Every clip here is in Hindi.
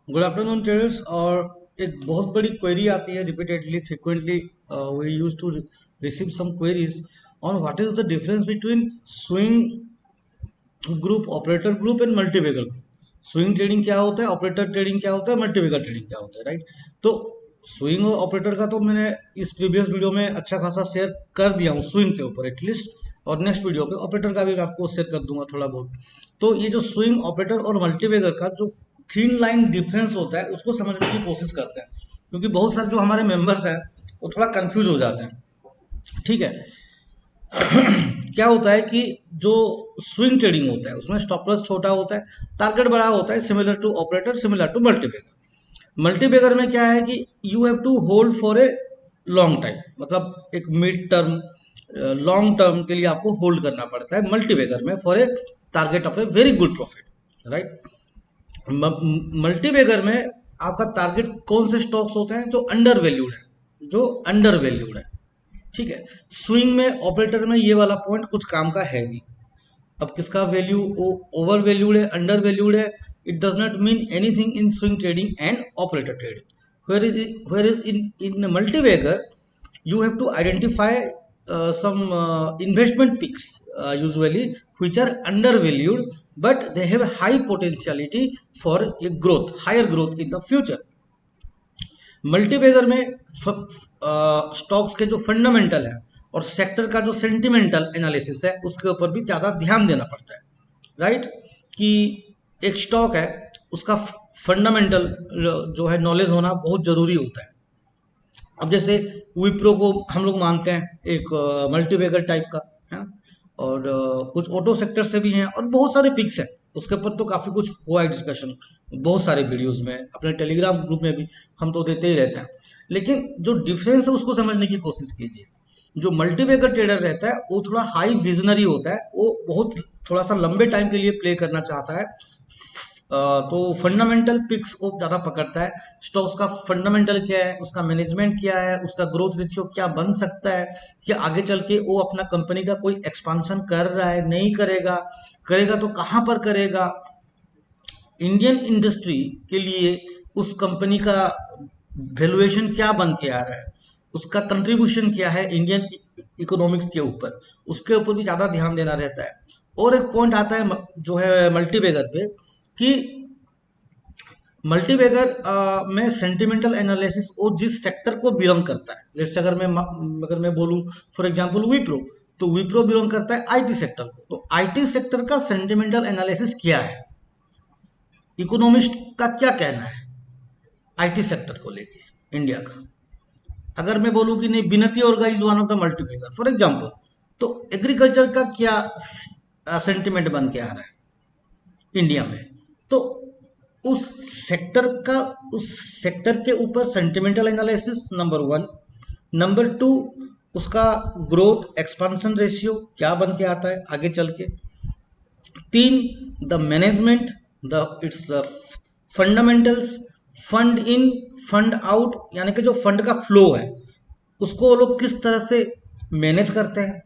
Good afternoon traders. और एक बहुत बड़ी क्वेरी आती है repeatedly frequently. We use to receive some queries on what is the difference between swing group, operator group and multibagger group. Swing trading क्या होता है, ऑपरेटर ट्रेडिंग क्या होता है, मल्टीबैगर ट्रेडिंग क्या होता है, राइट। तो स्विंग और ऑपरेटर का तो मैंने इस प्रीवियस वीडियो में अच्छा खासा शेयर कर दिया हूँ, स्विंग के ऊपर एटलीस्ट। और नेक्स्ट वीडियो पे ऑपरेटर का भी मैं आपको शेयर कर दूंगा थोड़ा बहुत। तो ये जो स्विंग, ऑपरेटर और मल्टीबैगर का जो थीन लाइन डिफरेंस होता है उसको समझने की कोशिश करते हैं, क्योंकि बहुत सारे जो हमारे मेंबर्स हैं वो थोड़ा कंफ्यूज हो जाते हैं। ठीक है। क्या होता है कि जो स्विंग ट्रेडिंग होता है उसमें स्टॉप लॉस छोटा होता है, टारगेट बड़ा होता है, similar to operator, similar to multibagger. Multibagger में क्या है कि you have to hold for a long time, मतलब एक मिड टर्म, लॉन्ग टर्म के लिए आपको होल्ड करना पड़ता है मल्टीबैगर में for a target of a very good profit, right. Multibagger में आपका टारगेट कौन से स्टॉक्स होते हैं जो अंडर वैल्यूड है, जो अंडर वैल्यूड है। ठीक है। स्विंग में, ऑपरेटर में ये वाला पॉइंट कुछ काम का है नहीं। अब किसका वैल्यू ओवर वैल्यूड है, अंडर वैल्यूड है, it does not mean anything in swing trading and operator trading. where is in multi-bagger you have to identify some investment picks, usually which are undervalued, but they have high potentiality for a growth, higher growth in the future. Multibagger में स्टॉक्स के जो फंडामेंटल है और सेक्टर का जो सेंटिमेंटल एनालिसिस है उसके ऊपर भी ज़्यादा ध्यान देना पड़ता है, राइट। कि एक स्टॉक है, उसका फंडामेंटल जो है नॉलेज होना बहुत ज़रूरी होता है। अब जैसे विप्रो को हम लोग मानते हैं एक मल्टीबैगर टाइप का है, और कुछ ऑटो सेक्टर से भी हैं और बहुत सारे पिक्स हैं। उसके ऊपर तो काफ़ी कुछ हुआ है डिस्कशन, बहुत सारे वीडियोस में, अपने टेलीग्राम ग्रुप में भी हम तो देते ही रहते हैं। लेकिन जो डिफरेंस है उसको समझने की कोशिश कीजिए। जो मल्टीबैगर ट्रेडर रहता है वो थोड़ा हाई विजनरी होता है, वो बहुत थोड़ा सा लंबे टाइम के लिए प्ले करना चाहता है। तो फंडामेंटल पिक्स को ज़्यादा पकड़ता है। स्टॉक्स का फंडामेंटल क्या है, उसका मैनेजमेंट क्या है, उसका ग्रोथ रेशियो क्या बन सकता है, क्या आगे चल के वो अपना कंपनी का कोई एक्सपांशन कर रहा है, नहीं करेगा, करेगा तो कहाँ पर करेगा, इंडियन इंडस्ट्री के लिए उस कंपनी का वैल्यूएशन क्या बन के आ रहा है, उसका कंट्रीब्यूशन क्या है इंडियन इकोनॉमिक्स के ऊपर, उसके ऊपर भी ज़्यादा ध्यान देना रहता है। और एक पॉइंट आता है जो है मल्टीबैगर पे, कि मल्टीबैगर में सेंटिमेंटल एनालिसिस वो जिस सेक्टर को बिलोंग करता है। लेट्स अगर मैं बोलूं फॉर एग्जांपल विप्रो, तो विप्रो बिलोंग करता है आईटी सेक्टर को, तो आईटी सेक्टर का सेंटिमेंटल एनालिसिस क्या है, इकोनॉमिस्ट का क्या कहना है आईटी सेक्टर को लेके इंडिया का। अगर मैं बोलूं कि नहीं, बिनती और is one of the multibagger for example, तो एग्रीकल्चर का क्या सेंटिमेंट बन के आ रहा है इंडिया में। तो उस सेक्टर का, उस सेक्टर के ऊपर sentimental analysis number one. Number two, उसका ग्रोथ एक्सपांशन रेशियो क्या बन के आता है आगे चल के। तीन, the management, the it's fundamentals, fund in, fund out, यानी कि जो फंड का फ्लो है उसको वो लोग किस तरह से मैनेज करते हैं,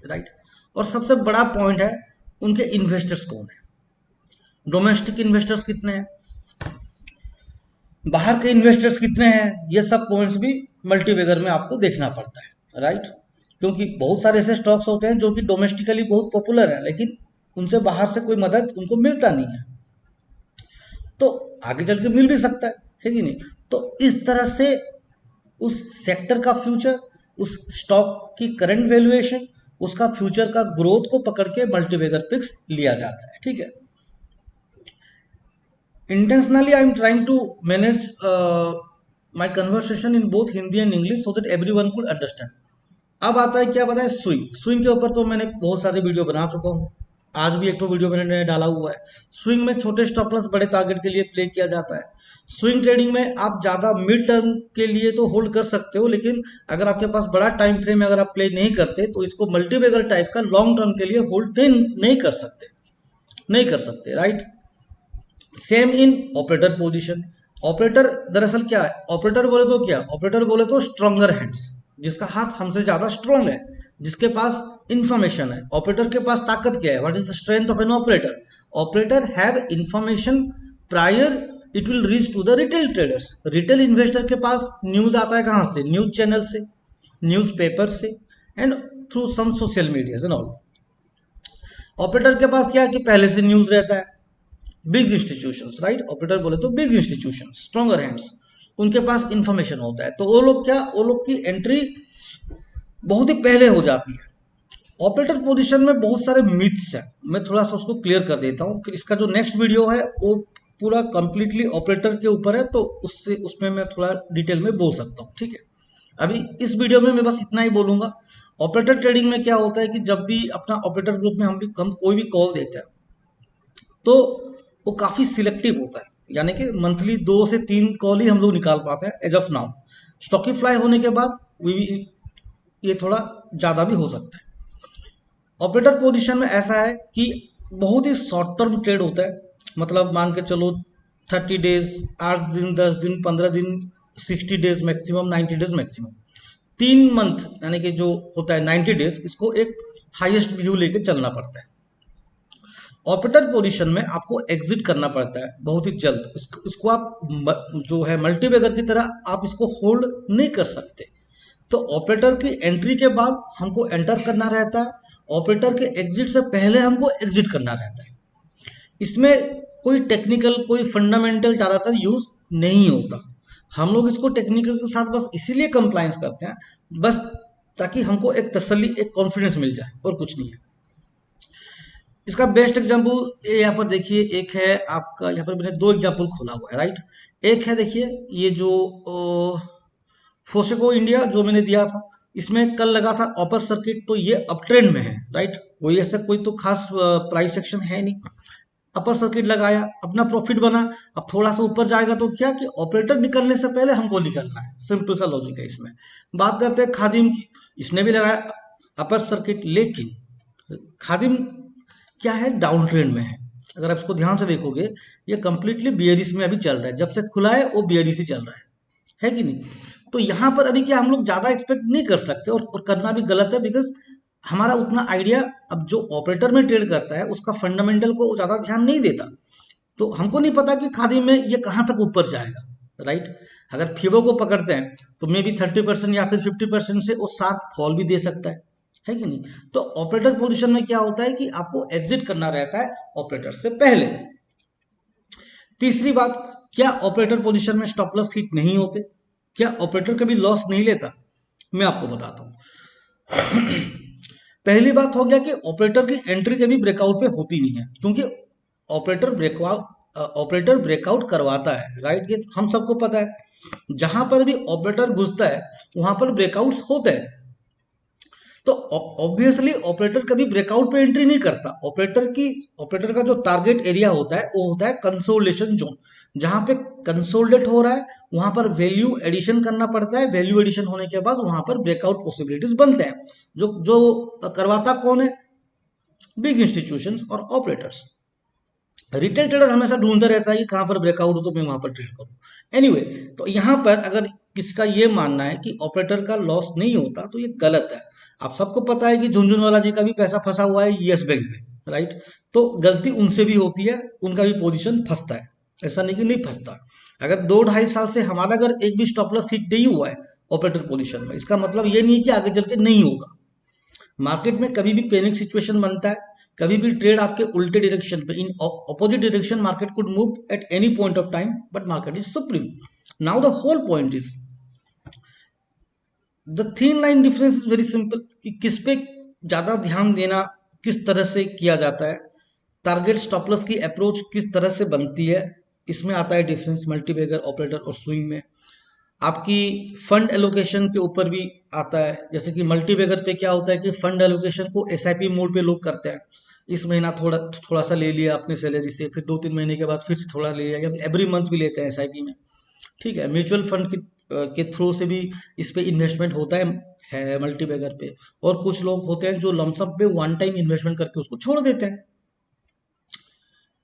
राइट। और सबसे बड़ा पॉइंट है, उनके इन्वेस्टर्स कौन है, डोमेस्टिक इन्वेस्टर्स कितने हैं, बाहर के इन्वेस्टर्स कितने हैं, ये सब पॉइंट्स भी मल्टीबैगर में आपको देखना पड़ता है, राइट। क्योंकि बहुत सारे ऐसे स्टॉक्स होते हैं जो कि डोमेस्टिकली बहुत पॉपुलर है, लेकिन उनसे बाहर से कोई मदद उनको मिलता नहीं है, तो आगे चल के मिल भी सकता है कि नहीं। तो इस तरह से उस सेक्टर का फ्यूचर, उस स्टॉक की करंट वैल्यूएशन, उसका फ्यूचर का ग्रोथ को पकड़ के मल्टीबैगर पिक्स लिया जाता है, ठीक है। Intentionally, I am trying to manage my conversation in both Hindi and English so that everyone could understand. अब आता है क्या, पता है, स्विंग। स्विंग के ऊपर तो मैंने बहुत सारे वीडियो बना चुका हूँ, आज भी एक तो वीडियो मैंने डाला हुआ है। स्विंग में छोटे स्टॉप लॉस बड़े टारगेट के लिए प्ले किया जाता है। स्विंग ट्रेडिंग में आप ज़्यादा मिड टर्म के लिए तो होल्ड कर सकते हो, लेकिन अगर आपके पास बड़ा टाइम फ्रेम में अगर आप प्ले नहीं करते तो इसको मल्टीबैगर टाइप का लॉन्ग टर्म के लिए होल्ड नहीं कर सकते, नहीं कर सकते, right. Same in operator position. Operator दरअसल क्या है, ऑपरेटर बोले तो क्या, ऑपरेटर बोले तो स्ट्रॉन्गर हैंड्स, जिसका हाथ हमसे ज्यादा स्ट्रॉन्ग है, जिसके पास इंफॉर्मेशन है। ऑपरेटर के पास ताकत क्या है, what is the strength of an operator, operator have information prior it will reach to the retail traders. Retail investor के पास न्यूज आता है कहाँ से? न्यूज चैनल से, न्यूज पेपर से, and through some social media and all. Operator के पास क्या है कि पहले से न्यूज रहता है, बिग इंस्टीट्यूशंस, राइट, ऑपरेटर बोले तो बिग इंस्टीट्यूशन, स्ट्रॉन्गर हैंड्स, उनके पास इंफॉर्मेशन होता है, तो वो लोग क्या, वो लोग की एंट्री बहुत ही पहले हो जाती है। ऑपरेटर पोजीशन में बहुत सारे मिथ्स हैं, मैं थोड़ा सा उसको क्लियर कर देता हूँ, फिर इसका जो नेक्स्ट वीडियो है वो पूरा कंप्लीटली ऑपरेटर के ऊपर है, तो उससे उसमें मैं थोड़ा डिटेल में बोल सकता हूँ, ठीक है। अभी इस वीडियो में मैं बस इतना ही बोलूंगा। ऑपरेटर ट्रेडिंग में क्या होता है कि जब भी अपना ऑपरेटर ग्रुप में हम कोई भी कॉल देते हैं तो वो काफ़ी सिलेक्टिव होता है, यानी कि मंथली 2 से 3 कॉल ही हम लोग निकाल पाते हैं एज ऑफ नाउ। स्टॉकीफ्लाई होने के बाद ये थोड़ा ज़्यादा भी हो सकता है। ऑपरेटर पोजीशन में ऐसा है कि बहुत ही शॉर्ट टर्म ट्रेड होता है, मतलब मान के चलो 30 डेज, 8 दिन, 10 दिन, 15 दिन, 60 days maximum, 90 days maximum, 3 month यानी कि जो होता है 90 डेज, इसको एक हाईएस्ट व्यू लेके चलना पड़ता है। ऑपरेटर पोजीशन में आपको एग्जिट करना पड़ता है बहुत ही जल्द, इसको आप जो है मल्टीबैगर की तरह आप इसको होल्ड नहीं कर सकते। तो ऑपरेटर की एंट्री के बाद हमको एंटर करना रहता है, ऑपरेटर के एग्जिट से पहले हमको एग्जिट करना रहता है। इसमें कोई टेक्निकल, कोई फंडामेंटल ज़्यादातर यूज नहीं होता। हम लोग इसको टेक्निकल के साथ बस इसीलिए कंप्लायंस करते हैं, बस ताकि हमको एक तसल्ली, एक कॉन्फिडेंस मिल जाए, और कुछ नहीं है। इसका बेस्ट एग्जाम्पल यहाँ पर देखिए, एक है आपका, यहाँ पर मैंने 2 एग्जाम्पल खोला हुआ है, राइट। एक है देखिए ये जो फोसेको इंडिया जो मैंने दिया था, इसमें कल लगा था अपर सर्किट, तो ये अप ट्रेंड में है, राइट, कोई ऐसा कोई तो खास प्राइस एक्शन है नहीं। अपर सर्किट लगाया, अपना प्रॉफिट बना, अब थोड़ा सा ऊपर जाएगा तो क्या कि ऑपरेटर निकलने से पहले हमको निकलना है, सिंपल सा लॉजिक है इसमें। बात करते हैं खादिम की, इसने भी लगाया अपर सर्किट, लेकिन खादिम क्या है, डाउन ट्रेंड में है। अगर आप इसको ध्यान से देखोगे, ये कंप्लीटली बियरिश में अभी चल रहा है, जब से खुला है वो बियरिश ही चल रहा है कि नहीं। तो यहाँ पर अभी क्या हम लोग ज़्यादा एक्सपेक्ट नहीं कर सकते, और करना भी गलत है, बिकॉज हमारा उतना आइडिया, अब जो ऑपरेटर में ट्रेड करता है उसका फंडामेंटल को ज़्यादा ध्यान नहीं देता, तो हमको नहीं पता कि खादी में ये कहाँ तक ऊपर जाएगा, राइट। अगर फीबो को पकड़ते हैं तो मे बी 30% या फिर 50% से वो शार्प फॉल भी दे सकता है कि नहीं। तो ऑपरेटर पोजीशन में क्या होता है कि आपको एग्जिट करना रहता है ऑपरेटर से पहले। तीसरी बात, क्या ऑपरेटर पोजीशन में स्टॉप लॉस हिट नहीं होते? क्या ऑपरेटर कभी लॉस नहीं लेता? मैं आपको बताता हूं। पहली बात हो गया कि ऑपरेटर की एंट्री कभी ब्रेकआउट पे होती नहीं है, क्योंकि ऑपरेटर ब्रेकआउट करवाता है, राइट, ये हम सबको पता है। जहां पर भी ऑपरेटर घुसता है वहां पर ब्रेकआउट्स होते हैं, तो ऑब्वियसली ऑपरेटर कभी ब्रेकआउट पे एंट्री नहीं करता। ऑपरेटर का जो टारगेट एरिया होता है वो होता है कंसोलिडेशन जोन, जहां पे कंसोलिडेट हो रहा है वहां पर वैल्यू एडिशन करना पड़ता है, वैल्यू एडिशन होने के बाद वहां पर ब्रेकआउट पॉसिबिलिटीज बनते हैं। जो करवाता कौन है? बिग इंस्टीट्यूशंस और ऑपरेटर्स। रिटेल ट्रेडर हमेशा ढूंढता रहता है कि कहां पर ब्रेकआउट हो तो मैं वहां पर ट्रेड करूं। एनीवे, तो यहां पर अगर किसका ये मानना है कि ऑपरेटर का लॉस नहीं होता तो ये गलत है। आप सबको पता है कि झुनझुनवाला जी का भी पैसा फंसा हुआ है यस बैंक पे, राइट। तो गलती उनसे भी होती है, उनका भी पोजीशन फंसता है, ऐसा नहीं कि नहीं फंसता। अगर 2-2.5 साल से हमारा अगर एक भी स्टॉप लॉस हिट नहीं हुआ है ऑपरेटर पोजीशन में, इसका मतलब ये नहीं है कि आगे चल के नहीं होगा। मार्केट में कभी भी पैनिक सिचुएशन बनता है, कभी भी ट्रेड आपके उल्टे डायरेक्शन पे, in opposite direction market could move at any point of time, but market is supreme. Now the whole point is the thin line difference is very simple, कि किस पे ज्यादा ध्यान देना, किस तरह से किया जाता है, टारगेट स्टॉप लॉस की अप्रोच किस तरह से बनती है, इसमें आता है डिफरेंस मल्टीबैगर, ऑपरेटर और स्विंग में। आपकी फंड एलोकेशन के ऊपर भी आता है, जैसे कि मल्टीबैगर पे क्या होता है कि फंड एलोकेशन को एसआईपी मोड पे लोग करते हैं। इस महीना थोड़ा थोड़ा सा ले लिया अपनी सैलरी से, फिर 2-3 महीने के बाद फिर से थोड़ा ले लिया, या एवरी मंथ भी लेते हैं एसआईपी में, ठीक है। म्यूचुअल फंड के थ्रू से भी इस पे इन्वेस्टमेंट होता है मल्टीबैगर पे। और कुछ लोग होते हैं जो लमसम पे वन टाइम इन्वेस्टमेंट करके उसको छोड़ देते हैं।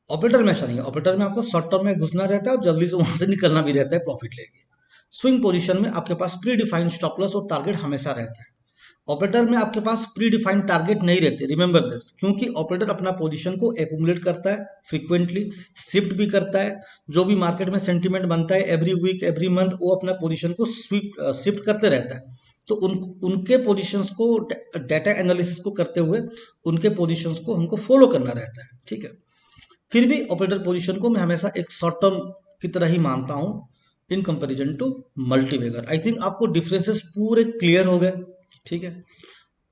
ऑपरेटर में ऐसा नहीं है, ऑपरेटर में आपको शॉर्ट टर्म में घुसना रहता है और जल्दी से वहां से निकलना भी रहता है प्रॉफिट लेके। स्विंग पोजीशन में आपके पास प्री डिफाइंड स्टॉप लॉस और टारगेट हमेशा रहता है। ऑपरेटर में आपके पास प्री डिफाइंड टारगेट नहीं रहते, रिमेंबर दिस, क्योंकि ऑपरेटर अपना पोजीशन को एक्यूमुलेट करता है फ्रीक्वेंटली, शिफ्ट भी करता है। जो भी मार्केट में सेंटीमेंट बनता है एवरी वीक एवरी मंथ, वो अपना पोजीशन को शिफ्ट करते रहता है। तो उनके पोजीशंस को डाटा एनालिसिस को करते हुए उनके पोजीशंस को हमको फॉलो करना रहता है, ठीक है। फिर भी ऑपरेटर पोजीशन को मैं हमेशा एक शॉर्ट टर्म की तरह ही मानता हूं in comparison to multibagger. I think आपको डिफरेंसेस पूरे क्लियर हो गए, ठीक है।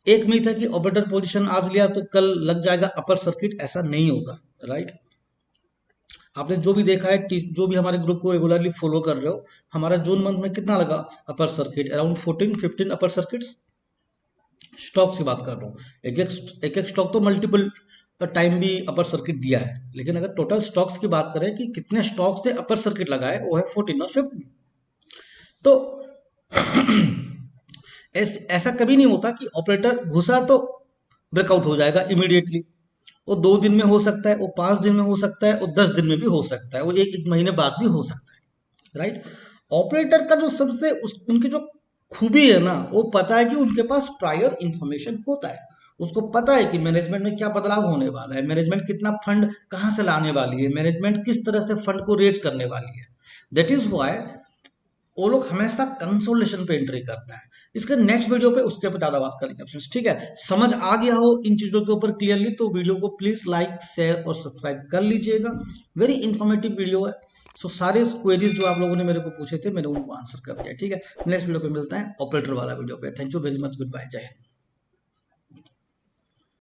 एक मिथ है कि ऑपरेटर पोजीशन आज लिया तो कल लग जाएगा अपर सर्किट, ऐसा नहीं होता, राइट। आपने जो भी देखा है, जो भी हमारे ग्रुप को रेगुलरली फॉलो कर रहे हो, हमारा जून मंथ में कितना लगा अपर सर्किट, अराउंड 14-15 अपर सर्किट्स। स्टॉक्स की बात कर रहा हूँ, एक एक स्टॉक तो मल्टीपल टाइम भी अपर सर्किट दिया है, लेकिन अगर टोटल स्टॉक्स की बात करें कि कितने स्टॉक्स ने अपर सर्किट लगाए, वो है 14 और 15। तो ऐसा कभी नहीं होता कि ऑपरेटर घुसा तो ब्रेकआउट हो जाएगा इमीडिएटली। वो 2 दिन में हो सकता है, वो 5 दिन में हो सकता है, वो 10 दिन में भी हो सकता है, वो एक महीने बाद भी हो सकता है, राइट। ऑपरेटर का जो सबसे उनकी जो खूबी है ना, वो पता है कि उनके पास प्रायर इंफॉर्मेशन होता है। उसको पता है कि मैनेजमेंट में क्या बदलाव होने वाला है, मैनेजमेंट कितना फंड कहाँ से लाने वाली है, मैनेजमेंट किस तरह से फंड को रेज करने वाली है। दैट इज वाई वो लोग हमेशा कंसोलिडेशन पे एंट्री करता है। इसके नेक्स्ट वीडियो पे उसके ऊपर ज्यादा बात करेंगे फ्रेंड्स, ठीक है। समझ आ गया हो इन चीजों के ऊपर क्लियरली, तो वीडियो को प्लीज लाइक शेयर और सब्सक्राइब कर लीजिएगा। वेरी इंफॉर्मेटिव वीडियो है। सो सारे क्वेरीज जो आप लोगों ने मेरे को पूछे थे, मैंने उनको आंसर कर दिया, ठीक है। नेक्स्ट वीडियो पे मिलता है ऑपरेटर वाला वीडियो पे। Thank you very much, goodbye, जय हिंद।